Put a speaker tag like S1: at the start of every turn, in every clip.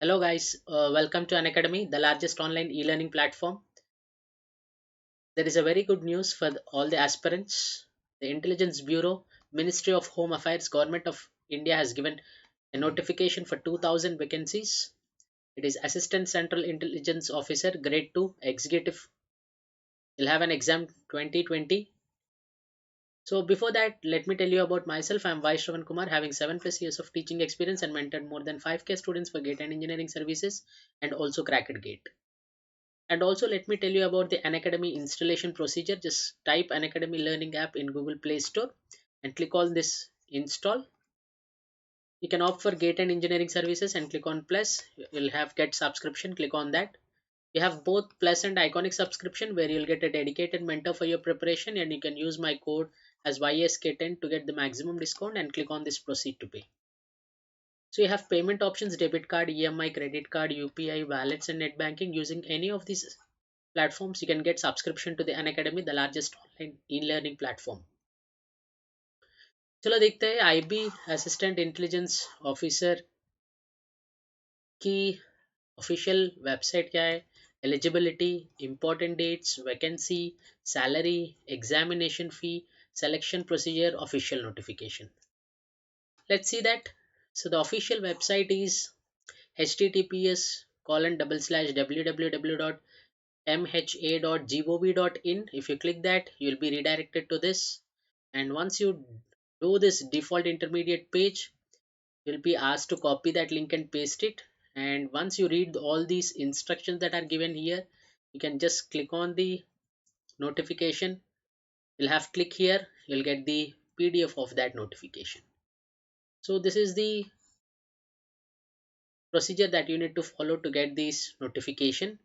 S1: Hello guys, welcome to Unacademy, the largest online e-learning platform. There is a very good news for all the aspirants. The Intelligence Bureau, Ministry of Home Affairs, Government of India has given a notification for 2000 vacancies. It is Assistant Central Intelligence Officer, Grade 2, Executive. You'll have an exam 2020. So before that, let me tell you about myself. I'm Sravan Kumar, having 7 plus years of teaching experience and mentored more than 5K students for GATE and engineering services and also cracked GATE. And also let me tell you about the Unacademy installation procedure. Just type Unacademy Learning app in Google Play Store and click on this install. You can opt for GATE and engineering services and click on plus. You'll have get subscription, click on that. You have both plus and iconic subscription where you'll get a dedicated mentor for your preparation, and you can use my code as YSK10 to get the maximum discount and click on this proceed to pay. So you have payment options: debit card, EMI, credit card, UPI, wallets and net banking. Using any of these platforms, you can get subscription to the Unacademy, the largest online e-learning platform. चलो देखते हैं IB assistant intelligence officer की official website क्या है. Eligibility, important dates, vacancy, salary, examination fee, selection procedure, official notification. Let's see that. So the official website is https colon double slash www.mha.gov.in. If you click that, you'll be redirected to this, and once you do this default intermediate page, you'll be asked to copy that link and paste it. And once you read all these instructions that are given here, you can just click on the notification. You'll have click here, you'll get the PDF of that notification. So this is the procedure that you need to follow to get this notification.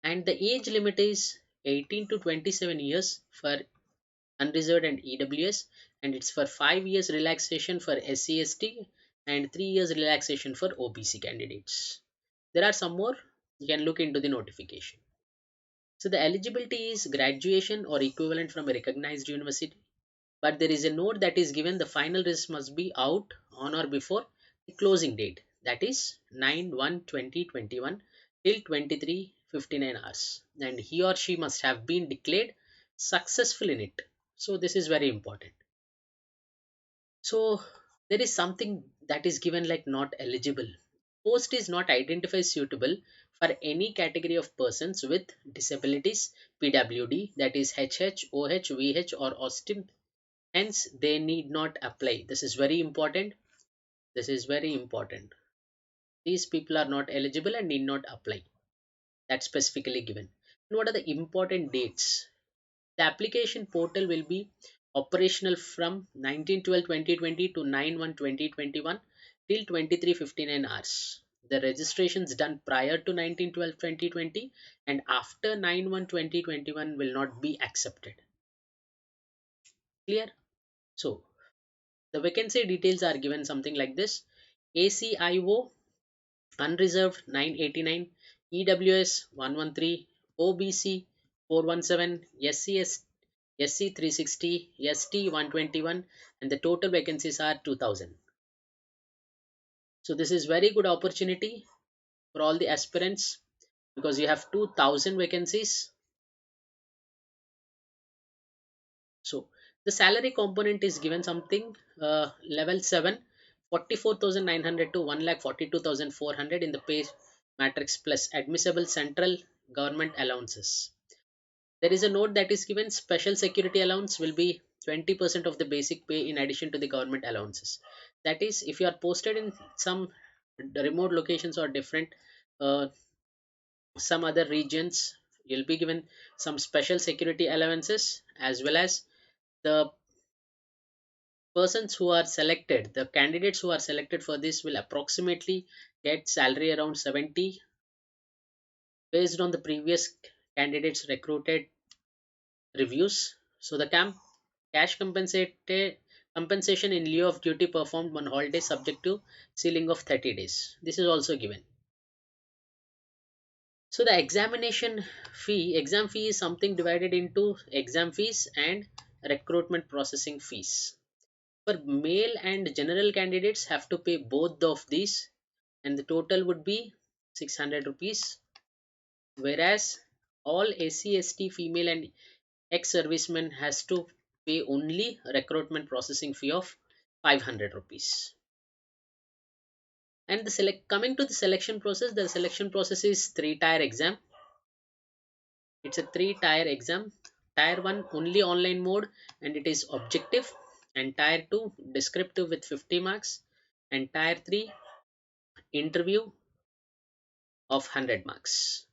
S1: And the age limit is 18 to 27 years for unreserved and EWS, and it's for 5 years relaxation for SC/ST and 3 years relaxation for OBC candidates. There are some more, you can look into the notification. So the eligibility is graduation or equivalent from a recognized university, but there is a note that is given: the final list must be out on or before the closing date, that is 9/1/2021 till 23:59 hours, and he or she must have been declared successful in it. So this is very important. So there is something that is given like not eligible. Post is not identified suitable for any category of persons with disabilities, PWD, that is HH, OH, VH or Austin. Hence they need not apply. This is very important. This is very important. These people are not eligible and need not apply. That's specifically given. And what are the important dates? The application portal will be operational from 19/12/2020 to 9/1/2021 till 23:59 hours. The registrations done prior to 19/12/2020 and after 9/1/2021 will not be accepted. Clear? So the vacancy details are given something like this: ACIO unreserved 989, EWS 113, OBC 417, SCS SC 360, ST 121, and the total vacancies are 2000. So this is very good opportunity for all the aspirants because you have 2000 vacancies. So the salary component is given something level 7, 44,900 to 1,42,400 in the pay matrix plus admissible central government allowances. There is a note that is given: special security allowance will be 20% of the basic pay in addition to the government allowances. That is, if you are posted in some remote locations or different uh, some other regions, you'll be given some special security allowances, as well as the persons who are selected, the candidates who are selected for this will approximately get salary around 70 based on the previous candidates recruited reviews. So the cash compensation in lieu of duty performed on holiday subject to ceiling of 30 days. This is also given. So the exam fee is something divided into exam fees and recruitment processing fees. For male and general candidates have to pay both of these. and the total would be 600 rupees, whereas all ACST female and ex-servicemen has to pay only recruitment processing fee of 500 rupees. And the coming to the selection process, the selection process is three-tier exam. It's a three-tier exam. Tier 1 only online mode and it is objective, and tier 2 descriptive with 50 marks, and tier 3 interview of 100 marks.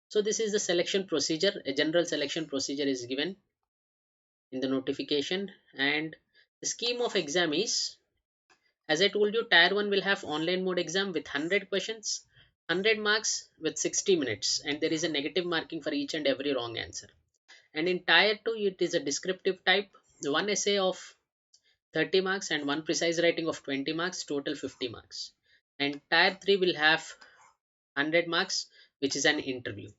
S1: So this is the selection procedure. A general selection procedure is given in the notification, and the scheme of exam is, as I told you, tier 1 will have online mode exam with 100 questions, 100 marks with 60 minutes, and there is a negative marking for each and every wrong answer. And in tier 2 it is a descriptive type, one essay of 30 marks and one precise writing of 20 marks, total 50 marks. And tier 3 will have 100 marks, which is an interview.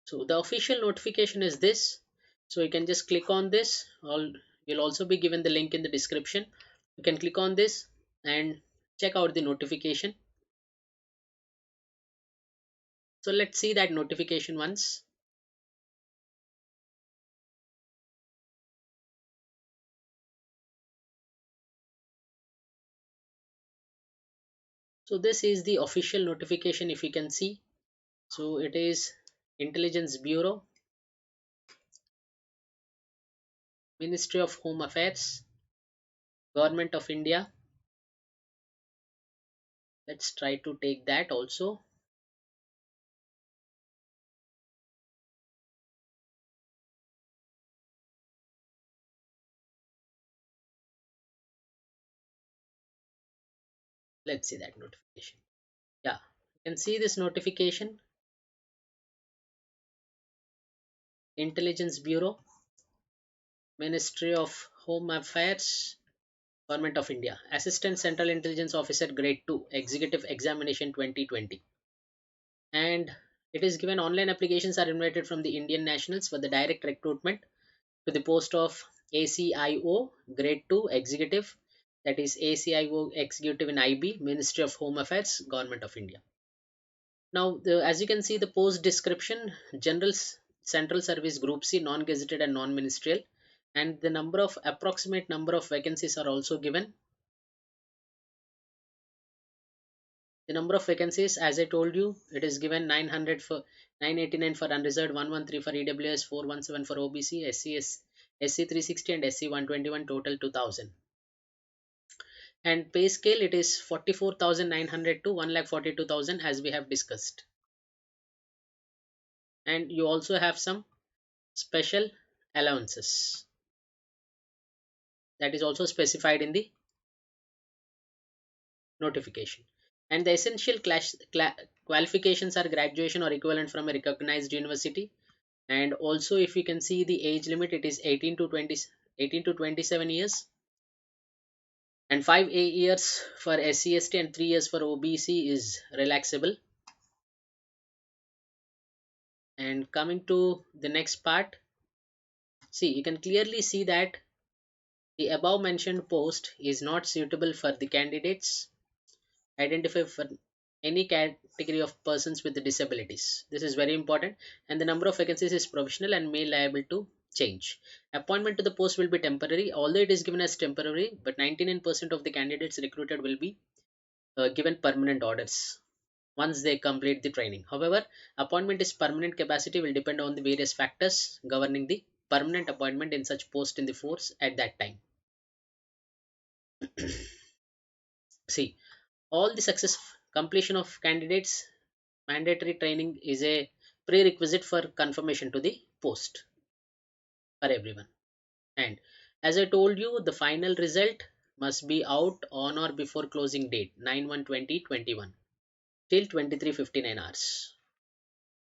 S1: So the official notification is this. So you can just click on this. All you'll also be given the link in the description. You can click on this and check out the notification. So let's see that notification once. So this is the official notification, if you can see. So it is Intelligence Bureau, Ministry of Home Affairs, Government of India. Let's try to take that also. Let's see that notification. Yeah, you can see this notification. Intelligence Bureau, Ministry of Home Affairs, Government of India, Assistant Central Intelligence Officer Grade 2, Executive Examination 2020. And it is given online applications are invited from the Indian nationals for the direct recruitment to the post of ACIO Grade 2 Executive, that is ACIO Executive in IB, Ministry of Home Affairs, Government of India. Now, as you can see, the post description: General Central Service Group C, non-gazetted and non-ministerial, and the number of approximate number of vacancies are also given. The number of vacancies, as I told you, it is given 900 for 989 for unreserved, 113 for EWS, 417 for OBC, SCS, SC 360 and SC 121, total 2000. And pay scale, it is 44,900 to 1,42,000 as we have discussed. And you also have some special allowances that is also specified in the notification. And the essential qualifications are graduation or equivalent from a recognized university. And also, if you can see the age limit, it is 18 to 20, 18 to 27 years, and 5 years for SCST and 3 years for OBC is relaxable. And coming to the next part, see, you can clearly see that the above mentioned post is not suitable for the candidates identified for any category of persons with disabilities. This is very important, and the number of vacancies is provisional and may liable to change. Appointment to the post will be temporary, although it is given as temporary, but 99% of the candidates recruited will be given permanent orders once they complete the training. However, appointment is permanent capacity will depend on the various factors governing the permanent appointment in such post in the force at that time. See, all the success completion of candidates mandatory training is a prerequisite for confirmation to the post for everyone. And as I told you, the final result must be out on or before closing date 9/1/2021 till 23:59 hours.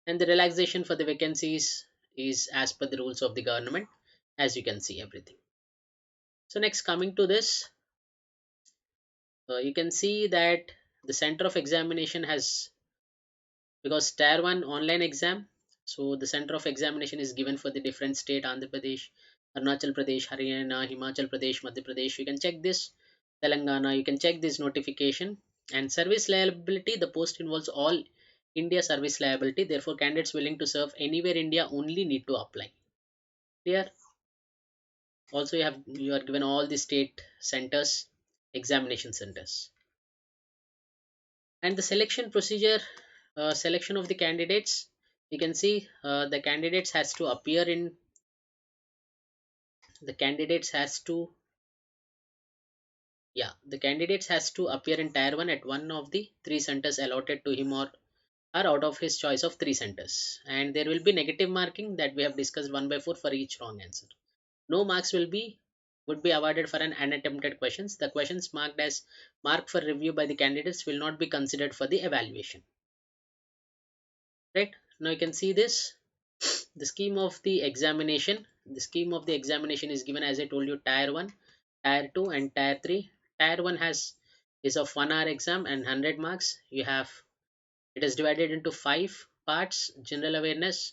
S1: And the relaxation for the vacancies is as per the rules of the government, as you can see everything. So next, coming to this, you can see that the center of examination has, because tier 1 online exam, so the center of examination is given for the different state: Andhra Pradesh, Arunachal Pradesh, Haryana, Himachal Pradesh, Madhya Pradesh. You can check this. Telangana. You can check this notification. And service liability, the post involves all India service liability. Therefore, candidates willing to serve anywhere India only need to apply. Clear? Also, you are given all the state centers, examination centers, and the selection procedure. Selection of the candidates. You can see the candidates has to appear in the candidates has to yeah the candidates has to appear in tier 1 at one of the three centers allotted to him or her out of his choice of three centers, and there will be negative marking that we have discussed 1 by 4 for each wrong answer. No marks would be awarded for an unattempted questions. The questions marked as marked for review by the candidates will not be considered for the evaluation. Right, now you can see this. The scheme of the examination. The scheme of the examination is given as I told you: tier 1, tier 2 and tier 3. Tier 1 has is of 1 hour exam and 100 marks. You have It is divided into 5 parts: general awareness,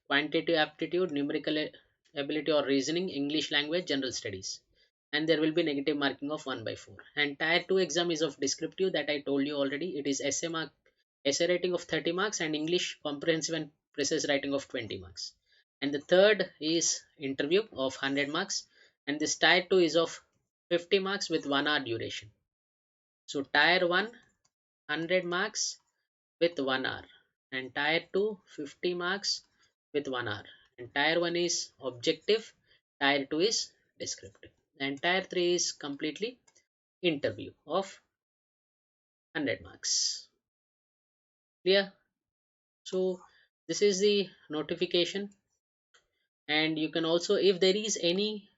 S1: quantitative aptitude, numerical ability or reasoning, English language, general studies. And there will be negative marking of 1 by 4. And tier 2 exam is of descriptive that I told you already. It is essay rating of 30 marks and English comprehensive and precise writing of 20 marks. And the third is interview of 100 marks. And this tier 2 is of 50 marks with 1 hour duration. So tier 1 100 marks with 1 hour, and tier 2 50 marks with 1 hour. And tier 1 is objective, tier 2 is descriptive, and tier 3 is completely interview of 100 marks. Clear? So this is the notification. And you can also, if there is any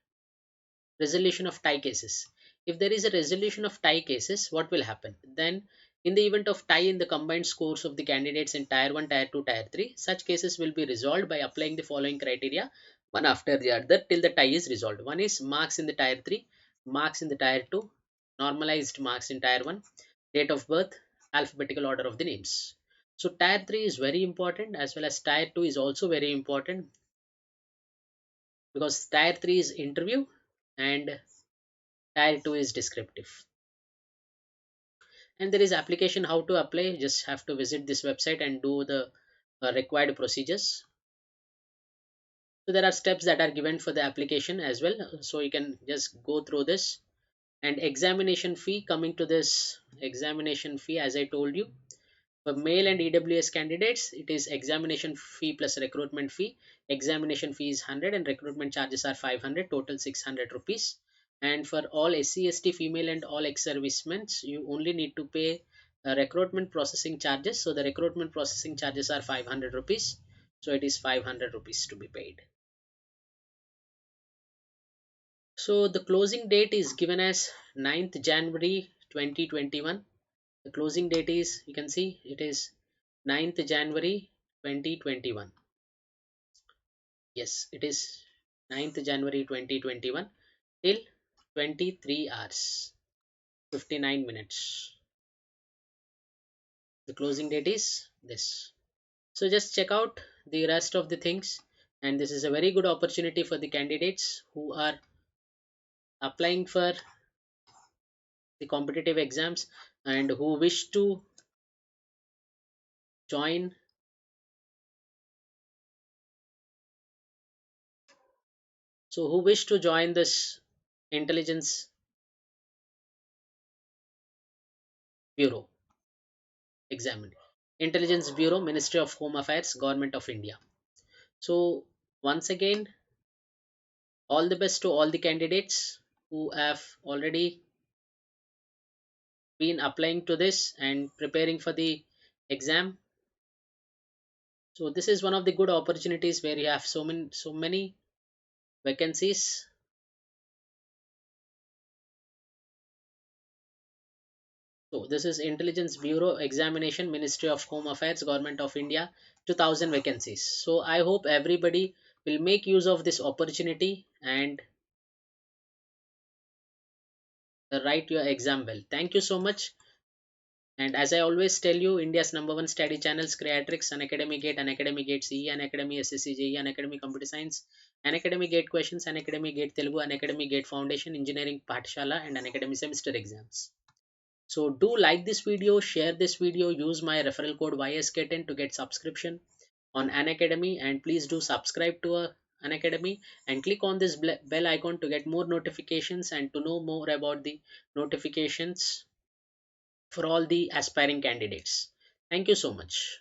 S1: resolution of tie cases, if there is a resolution of tie cases, what will happen then? In the event of tie in the combined scores of the candidates in tier 1, tier 2, tier 3, such cases will be resolved by applying the following criteria one after the other till the tie is resolved. One is marks in the tier 3, marks in the tier 2, normalized marks in tier 1, date of birth, alphabetical order of the names. So tier 3 is very important, as well as tier 2 is also very important, because tier 3 is interview and tier 2 is descriptive. And there is application how to apply. Just have to visit this website and do the required procedures. So there are steps that are given for the application as well, so you can just go through this. And examination fee, coming to this examination fee, as I told you, for male and EWS candidates, it is examination fee plus recruitment fee. Examination fee is 100 and recruitment charges are 500, total 600 rupees. And for all SC/ST female and all ex-servicemen, you only need to pay recruitment processing charges. So the recruitment processing charges are 500 rupees. So it is 500 rupees to be paid. So the closing date is given as 9th January 2021. The closing date is, you can see, it is 9th January 2021. Yes, it is 9th January 2021 till 23 hours 59 minutes. The closing date is this. So just check out the rest of the things, and this is a very good opportunity for the candidates who are applying for the competitive exams and who wish to join who wish to join this intelligence bureau exam. Intelligence Bureau, Ministry of Home Affairs, Government of India. So once again, all the best to all the candidates who have already been applying to this and preparing for the exam. So this is one of the good opportunities where you have so many vacancies. So this is Intelligence Bureau Examination, Ministry of Home Affairs, Government of India, 2000 vacancies. So I hope everybody will make use of this opportunity and write your exam well. Thank you so much. And as I always tell you, India's number one study channels, Creatrix, Unacademy Gate, Unacademy Gate CE, Unacademy SSC JEE, Unacademy Computer Science, Unacademy Gate Questions, Unacademy Gate Telugu, Unacademy Gate Foundation, Engineering Pathshala, and Unacademy Semester Exams. So do like this video, share this video, use my referral code YSK10 to get subscription on Unacademy, and please do subscribe to Unacademy and click on this bell icon to get more notifications and to know more about the notifications for all the aspiring candidates. Thank you so much.